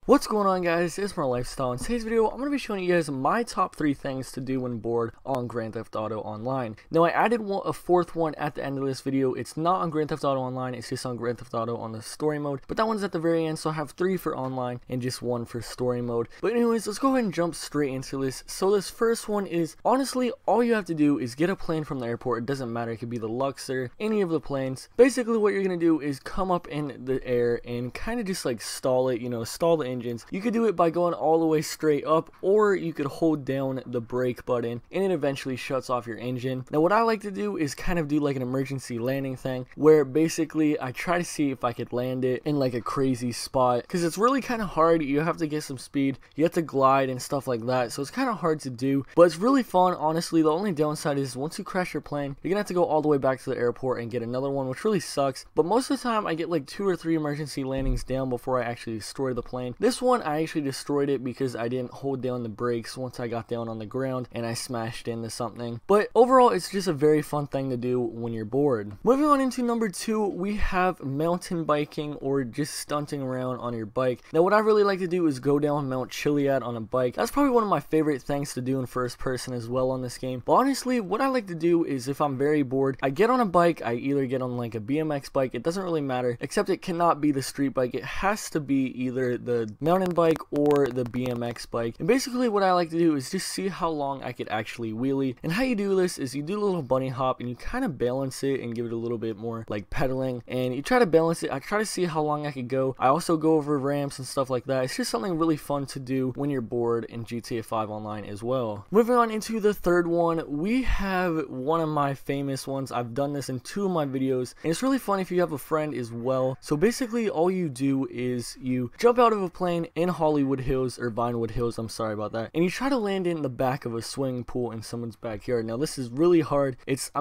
What's going on, guys? It's More Lifestyle. In today's video, I'm going to be showing you guys my top 3 things to do when bored on Grand Theft Auto Online. Now, I added a fourth one at the end of this video. It's not on Grand Theft Auto Online, it's just on Grand Theft Auto on the story mode. But that one's at the very end, so I have 3 for online and just 1 for story mode. But anyways, let's go ahead and jump straight into this. So this first one is, honestly, all you have to do is get a plane from the airport. It doesn't matter, it could be the Luxor, any of the planes. Basically, what you're going to do is come up in the air and kind of just like stall it, stall the engines. You could do it by going all the way straight up, or you could hold down the brake button and it eventually shuts off your engine. Now what I like to do is kind of do like an emergency landing thing, where basically I try to see if I could land it in like a crazy spot, because it's really kind of hard. You have to get some speed, you have to glide and stuff like that, so it's kind of hard to do, but it's really fun. Honestly, the only downside is once you crash your plane, you're gonna have to go all the way back to the airport and get another one, which really sucks. But most of the time I get like 2 or 3 emergency landings down before I actually destroy the plane. This one I actually destroyed it because I didn't hold down the brakes once I got down on the ground and I smashed into something. But overall, it's just a very fun thing to do when you're bored. Moving on into number 2, we have mountain biking, or just stunting around on your bike. Now what I really like to do is go down Mount Chiliad on a bike. That's probably one of my favorite things to do in first person as well on this game. But honestly, what I like to do is, if I'm very bored, I get on a bike. I either get on like a BMX bike, it doesn't really matter, except it cannot be the street bike. It has to be either the mountain bike or the BMX bike. And basically what I like to do is just see how long I could actually wheelie. And how you do this is you do a little bunny hop and you kind of balance it and give it a little bit more like pedaling, and you try to balance it. I try to see how long I could go. I also go over ramps and stuff like that. It's just something really fun to do when you're bored in GTA 5 Online as well. Moving on into the third one, we have one of my famous ones. I've done this in 2 of my videos, and it's really fun if you have a friend as well. So basically all you do is you jump out of a plane in Hollywood Hills, or Vinewood Hills, I'm sorry about that, and you try to land in the back of a swimming pool in someone's backyard. Now this is really hard. It's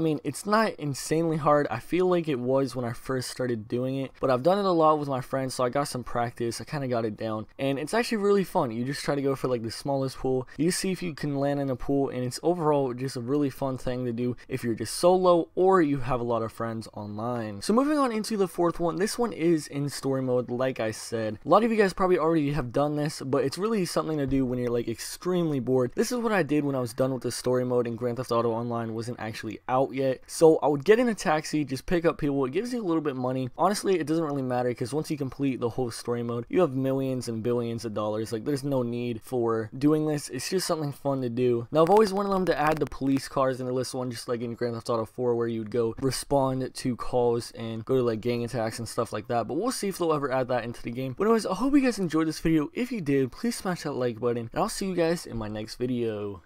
not insanely hard. I feel like it was when I first started doing it, but I've done it a lot with my friends, so I got some practice. I kind of got it down, and it's actually really fun. You just try to go for like the smallest pool. You see if you can land in a pool, and it's overall just a really fun thing to do if you're just solo or you have a lot of friends online. So moving on into the fourth one, this one is in story mode. Like I said, a lot of you guys probably already have done this, but it's really something to do when you're like extremely bored. This is what I did when I was done with the story mode and Grand Theft Auto Online wasn't actually out yet. So I would get in a taxi, just pick up people. It gives you a little bit of money. Honestly, it doesn't really matter, because once you complete the whole story mode, you have millions and billions of dollars. Like, there's no need for doing this. It's just something fun to do. Now I've always wanted them to add the police cars into this one, just like in Grand Theft Auto 4, where you'd go respond to calls and go to like gang attacks and stuff like that. But we'll see if they'll ever add that into the game. But anyways, I hope you guys enjoyed this video. If you did, please smash that like button, and I'll see you guys in my next video.